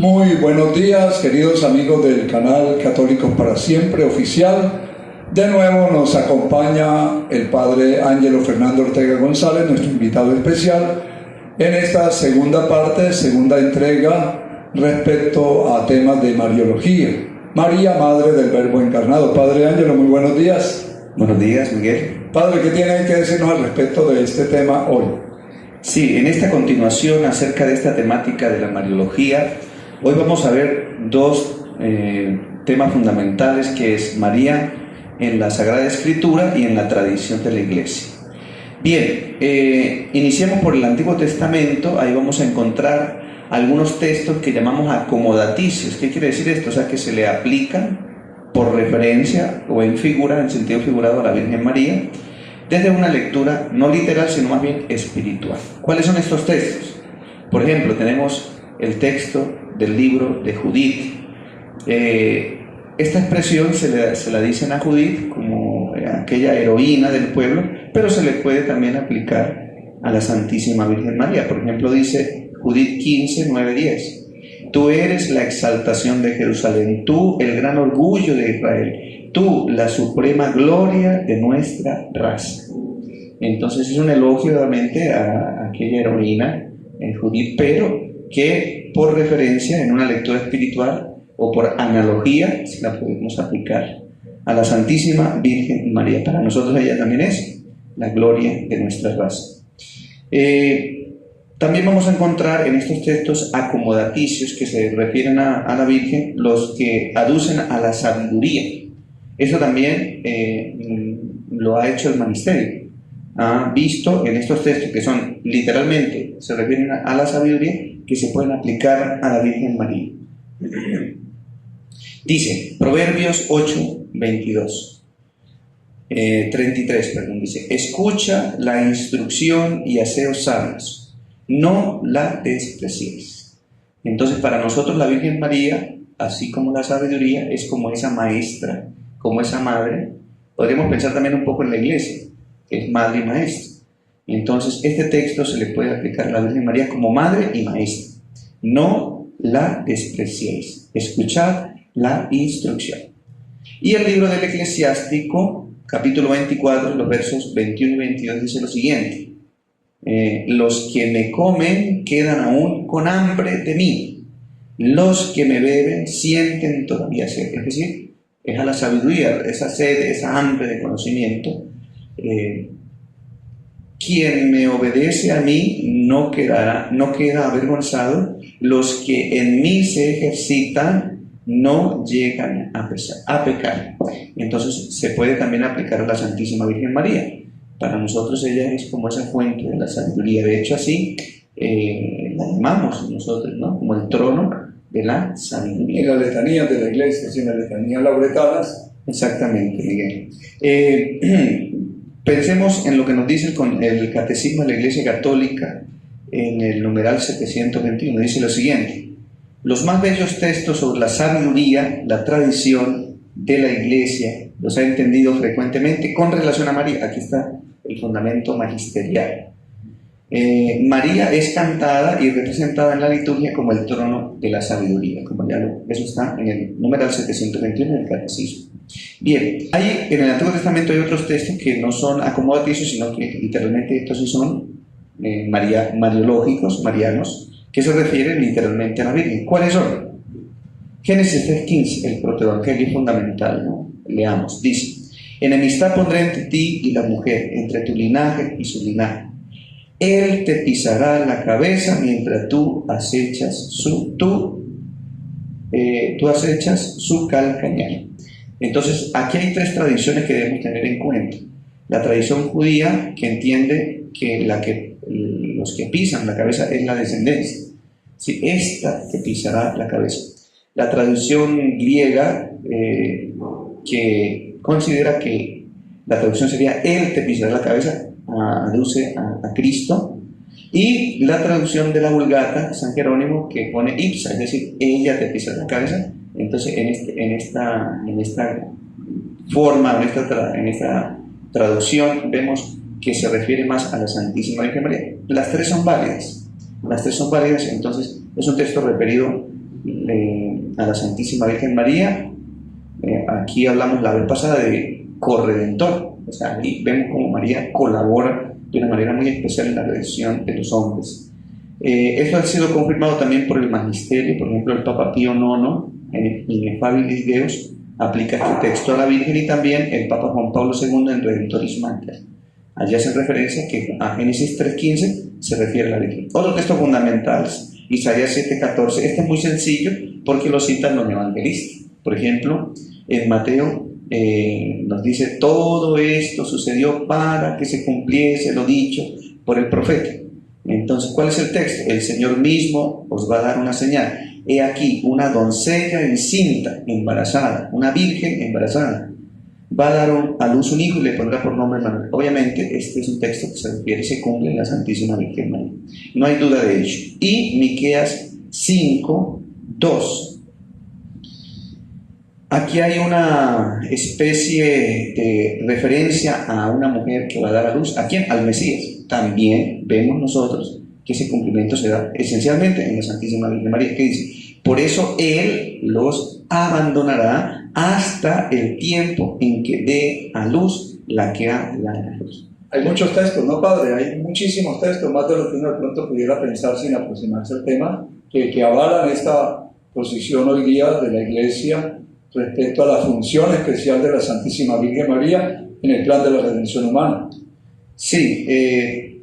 Muy buenos días, queridos amigos del canal Católicos para Siempre oficial. De nuevo nos acompaña el Padre Ángelo Fernando Ortega González, nuestro invitado especial, en esta segunda parte, segunda entrega respecto a temas de Mariología. María, Madre del Verbo Encarnado. Padre Ángelo, muy buenos días. Buenos días, Miguel. Padre, ¿qué tiene que decirnos al respecto de este tema hoy? Sí, en esta continuación acerca de esta temática de la Mariología, hoy vamos a ver dos temas fundamentales, que es María en la Sagrada Escritura y en la tradición de la Iglesia. Bien, iniciamos por el Antiguo Testamento. Ahí vamos a encontrar algunos textos que llamamos acomodaticios. ¿Qué quiere decir esto? O sea, que se le aplican por referencia o en figura, en sentido figurado, a la Virgen María, desde una lectura no literal, sino más bien espiritual. ¿Cuáles son estos textos? Por ejemplo, tenemos el texto del libro de Judith. Esta expresión se la dicen a Judith como aquella heroína del pueblo, pero se le puede también aplicar a la Santísima Virgen María. Por ejemplo, dice Judith 15, 9, 10. Tú eres la exaltación de Jerusalén, tú el gran orgullo de Israel, tú la suprema gloria de nuestra raza. Entonces es un elogio nuevamente a aquella heroína, Judith, pero que por referencia en una lectura espiritual o por analogía se la podemos aplicar a la Santísima Virgen María. Para nosotros ella también es la gloria de nuestra raza. También vamos a encontrar en estos textos acomodaticios que se refieren a la Virgen, los que aducen a la sabiduría. Eso también lo ha hecho el magisterio. Ha visto en estos textos, que son literalmente, se refieren a la sabiduría, que se pueden aplicar a la Virgen María. Dice, Proverbios 8, 22. 33, perdón, dice: escucha la instrucción y haceos sabios, no la desprecies. Entonces, para nosotros la Virgen María, así como la sabiduría, es como esa maestra, como esa madre. Podríamos pensar también un poco en la Iglesia, que es madre y maestra. Entonces, este texto se le puede aplicar a la Virgen María como madre y maestra. No la despreciéis, escuchad la instrucción. Y el libro del Eclesiástico, capítulo 24, los versos 21 y 22, dice lo siguiente: los que me comen quedan aún con hambre de mí, los que me beben sienten todavía sed. Es decir, es a la sabiduría, esa sed, esa hambre de conocimiento. Quien me obedece a mí no queda avergonzado, los que en mí se ejercitan no llegan a pecar. Entonces se puede también aplicar a la Santísima Virgen María. Para nosotros ella es como esa fuente de la sabiduría. De hecho, así la llamamos nosotros, ¿no? Como el trono de la sabiduría. En las letanías de la Iglesia, en las letanías lauretanas. Exactamente, Miguel. Pensemos en lo que nos dice el Catecismo de la Iglesia Católica en el numeral 721. Dice lo siguiente: los más bellos textos sobre la sabiduría, la tradición de la Iglesia, los ha entendido frecuentemente con relación a María. Aquí está el fundamento magisterial. María es cantada y representada en la liturgia como el trono de la sabiduría, eso está en el numeral 721 del Catecismo. Bien, en el Antiguo Testamento hay otros textos que no son acomodaticios, sino que literalmente estos sí son mariológicos, marianos, que se refieren literalmente a la Virgen. ¿Cuáles son? Génesis 3:15, el protoevangelio fundamental, ¿no? Leamos, dice: enemistad pondré entre ti y la mujer, entre tu linaje y su linaje. Él te pisará la cabeza mientras tú acechas su calcañar. Entonces, aquí hay tres tradiciones que debemos tener en cuenta. La tradición judía, que entiende que los que pisan la cabeza es la descendencia. Sí, esta te pisará la cabeza. La tradición griega, que considera que la traducción sería Él te pisará la cabeza, aduce a Cristo. Y la traducción de la Vulgata, San Jerónimo, que pone ipsa, es decir, ella te pisará la cabeza. Entonces, en esta forma, en esta traducción, vemos que se refiere más a la Santísima Virgen María. Las tres son válidas, entonces es un texto referido a la Santísima Virgen María. Aquí hablamos la vez pasada de corredentor, o sea, ahí vemos cómo María colabora de una manera muy especial en la redención de los hombres. Esto ha sido confirmado también por el magisterio. Por ejemplo, el Papa Pío IX en Ineffabilis Deus aplica este texto a la Virgen, y también el Papa Juan Pablo II en Redentoris Mater. Allí hacen referencia que a Génesis 3:15 se refiere a la Virgen. Otro texto fundamental, Isaías 7:14. Este es muy sencillo porque lo citan los evangelistas. Por ejemplo, en Mateo nos dice: todo esto sucedió para que se cumpliese lo dicho por el profeta. Entonces, ¿cuál es el texto? El Señor mismo os va a dar una señal. He aquí, una doncella encinta, embarazada, una virgen embarazada, va a dar a luz un hijo y le pondrá por nombre Manuel. Obviamente, este es un texto que se refiere y se cumple en la Santísima Virgen María. No hay duda de ello. Y Miqueas 5:2. Aquí hay una especie de referencia a una mujer que va a dar a luz. ¿A quién? Al Mesías. También vemos nosotros que ese cumplimiento se da esencialmente en la Santísima Virgen María, que dice: por eso Él los abandonará hasta el tiempo en que dé a luz la que ha de dar a luz. Hay muchos textos, ¿no, padre? Hay muchísimos textos, más de lo que uno de pronto pudiera pensar sin aproximarse al tema, que avalan esta posición hoy día de la Iglesia respecto a la función especial de la Santísima Virgen María en el plan de la redención humana. Sí,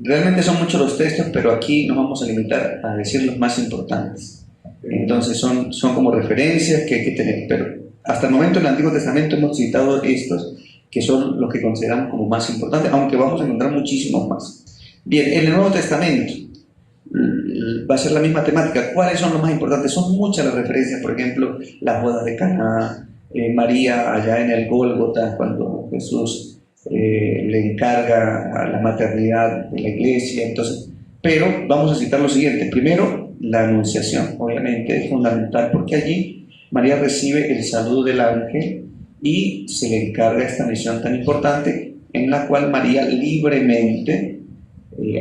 realmente son muchos los textos, pero aquí nos vamos a limitar a decir los más importantes. Entonces son como referencias que hay que tener, pero hasta el momento en el Antiguo Testamento hemos citado estos que son los que consideramos como más importantes, aunque vamos a encontrar muchísimos más. Bien, en el Nuevo Testamento va a ser la misma temática. ¿Cuáles son los más importantes? Son muchas las referencias. Por ejemplo, las bodas de Caná, María allá en el Gólgota, cuando Jesús le encarga a la maternidad de la iglesia. Entonces, pero vamos a citar lo siguiente. Primero, la Anunciación. Obviamente es fundamental porque allí María recibe el saludo del ángel y se le encarga esta misión tan importante, en la cual María libremente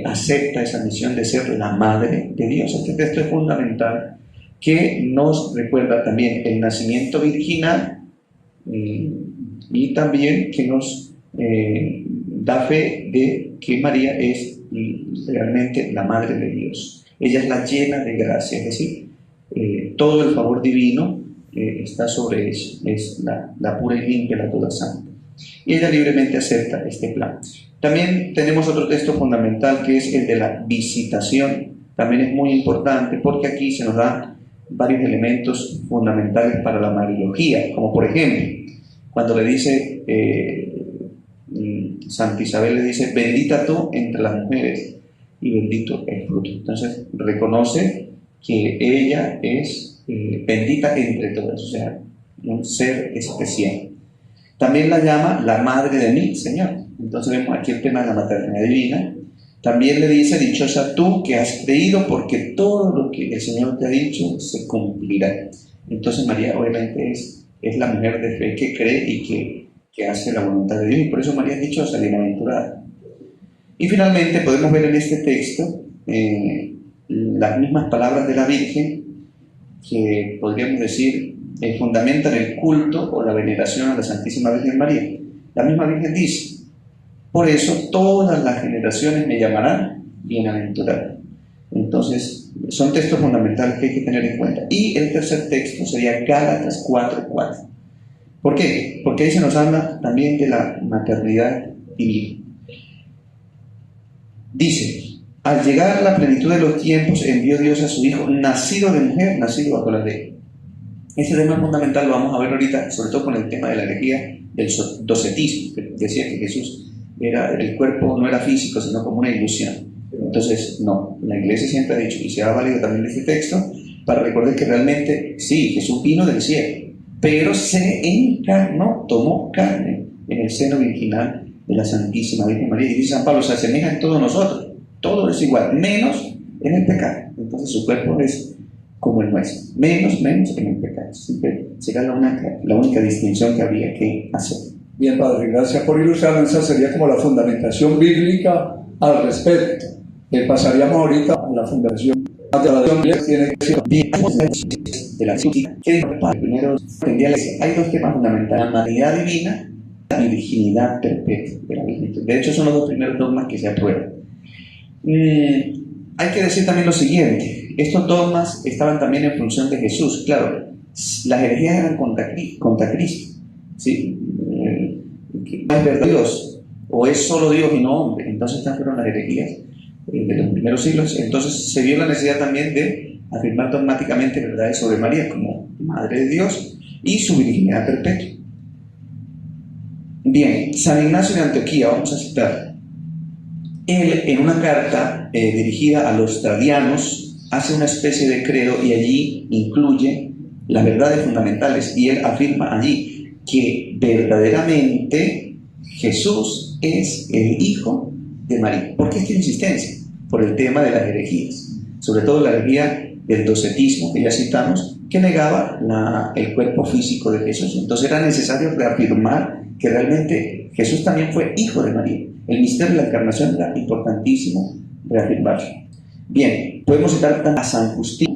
acepta esa misión de ser la madre de Dios. Este texto es fundamental, que nos recuerda también el nacimiento virginal y también que nos da fe de que María es realmente la madre de Dios. Ella es la llena de gracia, es decir, todo el favor divino está sobre ella, es la pura y limpia, la toda santa. Y ella libremente acepta este plan. También tenemos otro texto fundamental, que es el de la visitación. También es muy importante porque aquí se nos dan varios elementos fundamentales para la Mariología, como por ejemplo, cuando le dice Santa Isabel, le dice: bendita tú entre las mujeres y bendito el fruto. Entonces reconoce que ella es bendita entre todas, o sea, un ser especial. También la llama la madre de mí, Señor. Entonces vemos aquí el tema de la maternidad divina. También le dice: dichosa tú que has creído, porque todo lo que el Señor te ha dicho se cumplirá. Entonces María obviamente es la mujer de fe que cree y que hace la voluntad de Dios, y por eso María es dichosa, bienaventurada. Y finalmente podemos ver en este texto las mismas palabras de la Virgen, que podríamos decir fundamentan el culto o la veneración a la Santísima Virgen María. La misma Virgen dice: por eso todas las generaciones me llamarán bienaventurada. Entonces son textos fundamentales que hay que tener en cuenta. Y el tercer texto sería Gálatas 4:4. ¿Por qué? Porque ahí se nos habla también de la maternidad divina. Dice: al llegar la plenitud de los tiempos, envió Dios a su Hijo, nacido de mujer, nacido bajo la ley. Este tema fundamental lo vamos a ver ahorita, sobre todo con el tema de la herejía del docetismo, que decía que Jesús el cuerpo no era físico, sino como una ilusión. Entonces, no, la Iglesia siempre ha dicho, y se ha valido también de este texto, para recordar que realmente, sí, Jesús vino del cielo, pero se encarnó, tomó carne en el seno virginal de la Santísima Virgen María. Y dice San Pablo: se asemeja en todos nosotros, todo es igual, menos en el pecado. Entonces su cuerpo es como el nuestro, menos en el pecado. Siempre será la única distinción que habría que hacer. Bien, padre, gracias por ilustrarnos. Esa sería como la fundamentación bíblica al respecto. Pasaríamos ahorita a la fundamentación de la tiene que ser bien. de la ciencia. Primero, hay dos temas fundamentales: la maternidad divina y la virginidad perpetua de la Virgen. De hecho, son los dos primeros dogmas que se aprueban. Hay que decir también lo siguiente: estos dogmas estaban también en función de Jesús. Claro, las herejías eran contra Cristo, ¿sí? ¿No es verdad Dios? ¿O es solo Dios y no hombre? Entonces estas fueron las herejías de los primeros siglos. Entonces se vio la necesidad también de afirmar dogmáticamente verdades sobre María como Madre de Dios y su virginidad perpetua. Bien, San Ignacio de Antioquía, vamos a citar. Él, en una carta dirigida a los tradianos, hace una especie de credo y allí incluye las verdades fundamentales, y él afirma allí que verdaderamente Jesús es el Hijo de María. ¿Por qué esta insistencia? Por el tema de las herejías, sobre todo la herejía del docetismo que ya citamos, que negaba el cuerpo físico de Jesús. Entonces era necesario reafirmar que realmente Jesús también fue Hijo de María. El misterio de la encarnación era importantísimo reafirmarlo. Bien, podemos citar a San Justino.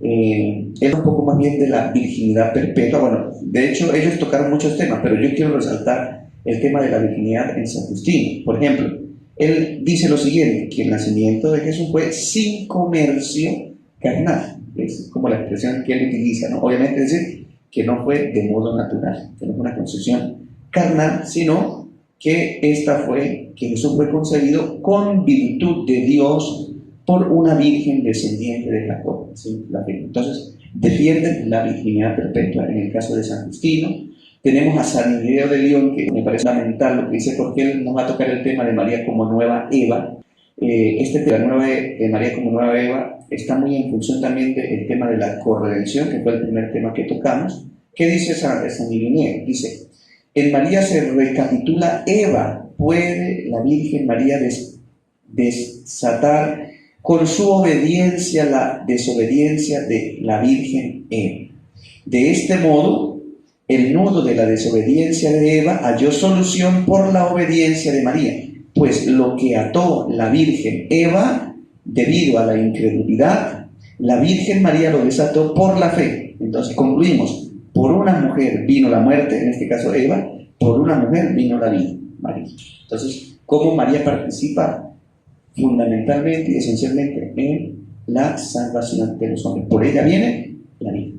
Es un poco más bien de la virginidad perpetua. Bueno, de hecho ellos tocaron muchos temas, pero yo quiero resaltar el tema de la virginidad en San Justino. Por ejemplo, él dice lo siguiente: que el nacimiento de Jesús fue sin comercio carnal. Es como la expresión que él utiliza, ¿no? Obviamente es decir que no fue de modo natural, que no fue una concepción carnal, sino que que Jesús fue concebido con virtud de Dios por una virgen descendiente de Jacob, ¿sí? Entonces defienden la virginidad perpetua en el caso de San Justino. Tenemos a San Ireneo de León, que me parece fundamental lo que dice, porque él nos va a tocar el tema de María como nueva Eva. Este tema de María como nueva Eva está muy en función también del tema de la corredención, que fue el primer tema que tocamos. ¿Qué dice San Ireneo? Dice: en María se recapitula Eva, puede la Virgen María desatar con su obediencia la desobediencia de la Virgen Eva. De este modo, el nudo de la desobediencia de Eva halló solución por la obediencia de María, pues lo que ató la Virgen Eva debido a la incredulidad, la Virgen María lo desató por la fe. Entonces concluimos: por una mujer vino la muerte, en este caso Eva; por una mujer vino la vida, María. Entonces, ¿cómo María participa fundamentalmente y esencialmente en la salvación de los hombres? Por ella viene la vida.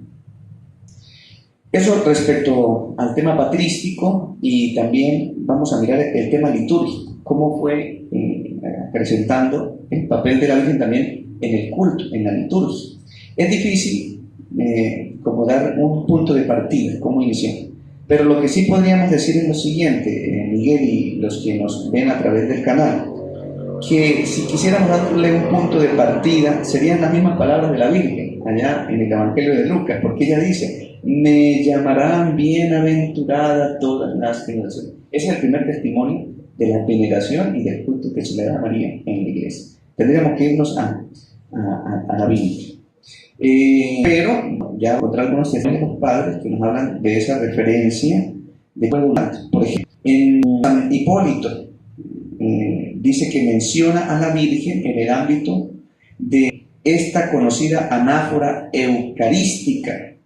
Eso respecto al tema patrístico, y también vamos a mirar el tema litúrgico, cómo fue presentando el papel de la Virgen también en el culto, en la liturgia. Es difícil como dar un punto de partida, cómo inició, pero lo que sí podríamos decir es lo siguiente, Miguel y los que nos ven a través del canal, que si quisiéramos darle un punto de partida, serían las mismas palabras de la Virgen allá en el Evangelio de Lucas, porque ella dice: me llamarán bienaventurada todas las generaciones. Ese es el primer testimonio de la veneración y del culto que se le da a María en la iglesia. Tendríamos que irnos a la Biblia. Pero ya encontré algunos testimonios de los padres que nos hablan de esa referencia de fuego santo. Por ejemplo, en San Hipólito dice que menciona a la Virgen en el ámbito de esta conocida anáfora eucarística,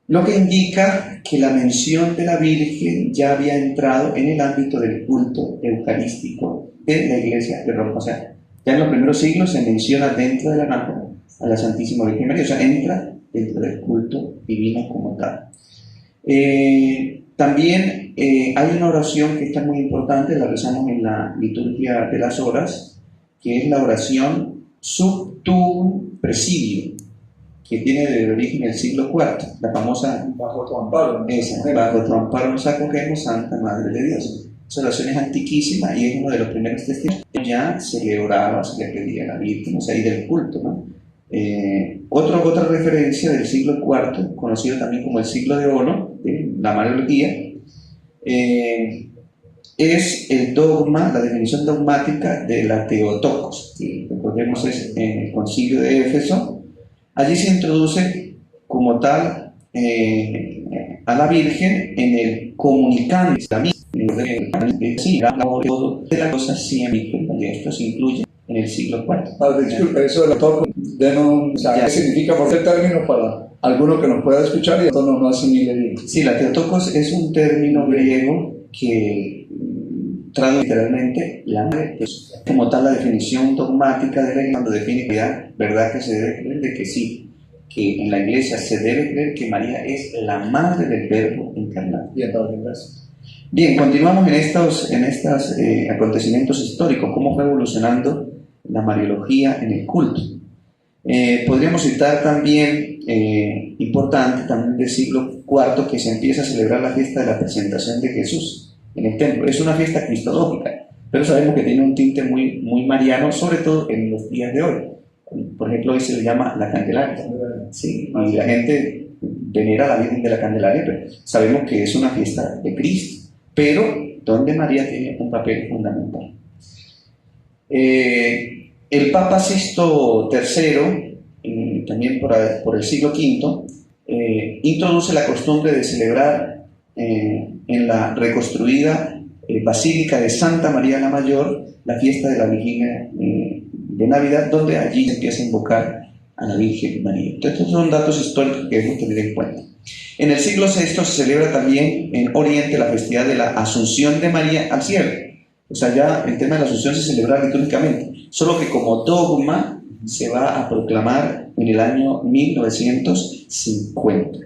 lo que indica que la mención de la Virgen ya había entrado en el ámbito del culto eucarístico de la Iglesia de Roma. O sea, ya en los primeros siglos se menciona dentro de la anáfora a la Santísima Virgen María, o sea, entra dentro del culto divino como tal. También hay una oración que está muy importante, la rezamos en la liturgia de las horas, que es la oración Sub Tuum Presidio, que tiene de origen el siglo IV, la famosa bajo tu amparo, bajo tu amparo nos acogemos, Santa Madre de Dios. Esa oración es antiquísima y es uno de los primeros testimonios. Ya se le oraba, se le pedía a la Virgen, o sea, y del culto, ¿no? Otra referencia del siglo IV, conocido también como el siglo de oro, de la Mariología, es el dogma, la definición dogmática de la Theotokos, que recordemos es en el concilio de Éfeso. Allí se introduce como tal a la Virgen en el comunicante, de la cosa siempre. Esto se incluye en el siglo IV. Padre, disculpe, eso del autor, o sea, ¿qué significa por qué término para alguno que nos pueda escuchar y esto no asimile bien? Sí, la Theotokos es un término griego que traduce literalmente la madre, pues, como tal la definición dogmática de la iglesia, cuando define la verdad que se debe creer de que sí, que en la iglesia se debe creer que María es la madre del Verbo encarnado. Bien, Padre, gracias. Bien, continuamos en estos acontecimientos históricos, cómo fue evolucionando la mariología en el culto. Podríamos citar también, importante, también del siglo IV, que se empieza a celebrar la fiesta de la presentación de Jesús en el templo. Es una fiesta cristológica, pero sabemos que tiene un tinte muy, muy mariano, sobre todo en los días de hoy. Por ejemplo, hoy se le llama la Candelaria. Sí, y la gente venera a la Virgen de la Candelaria, pero sabemos que es una fiesta de Cristo, pero donde María tiene un papel fundamental. El Papa Sixto III, también por el siglo V, introduce la costumbre de celebrar en la reconstruida Basílica de Santa María la Mayor la fiesta de la Vigilia de Navidad, donde allí se empieza a invocar a la Virgen María. Entonces, estos son datos históricos que debemos tener en cuenta. En el siglo VI se celebra también en Oriente la festividad de la Asunción de María al cielo. O sea, ya el tema de la Asunción se celebra litúrgicamente, solo que como dogma se va a proclamar en el año 1950.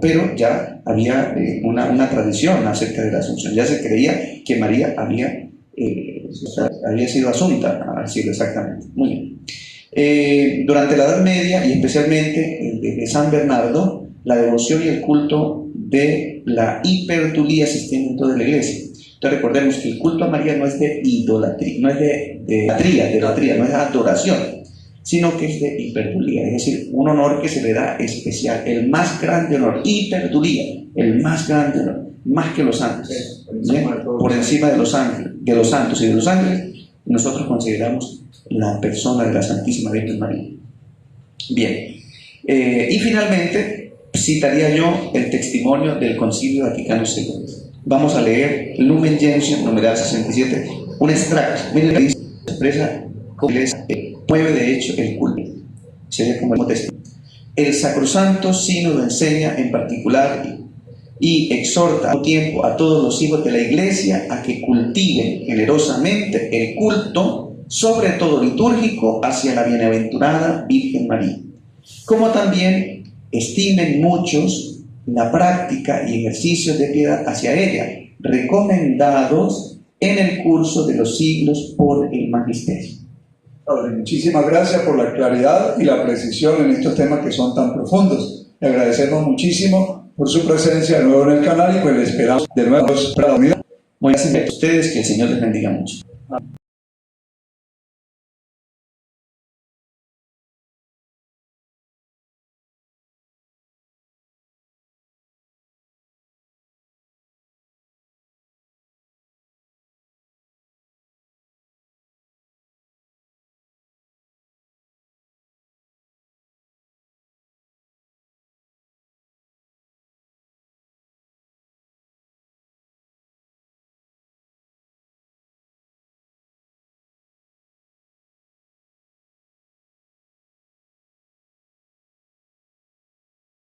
Pero ya había una tradición acerca de la Asunción. Ya se creía que María había sido asunta al cielo, exactamente. Muy bien. Durante la Edad Media, y especialmente desde San Bernardo, la devoción y el culto de la hipertulía existían en toda la iglesia. Entonces recordemos que el culto a María no es de idolatría, no es de latría, no es de adoración, sino que es de hipertulía, es decir, un honor que se le da especial, el más grande honor, hipertulía, el más grande honor, más que los ángeles, por encima de los ángeles, de los santos y de los ángeles, nosotros consideramos la persona de la Santísima Virgen María. Bien, y finalmente citaría yo el testimonio del Concilio Vaticano II. Vamos a leer Lumen Gentium, numeral 67, un extracto. Miren, la expresa cómo la Iglesia mueve de hecho el culto. Sería como el testimonio. El Sacrosanto Sínodo enseña en particular y exhorta al tiempo a todos los hijos de la Iglesia a que cultiven generosamente el culto, sobre todo litúrgico, hacia la bienaventurada Virgen María, como también estimen muchos la práctica y ejercicios de piedad hacia ella, recomendados en el curso de los siglos por el Magisterio. Padre, muchísimas gracias por la claridad y la precisión en estos temas que son tan profundos. Le agradecemos muchísimo por su presencia de nuevo en el canal y pues le esperamos de nuevo para la unidad. Muy gracias a ustedes, que el Señor les bendiga mucho.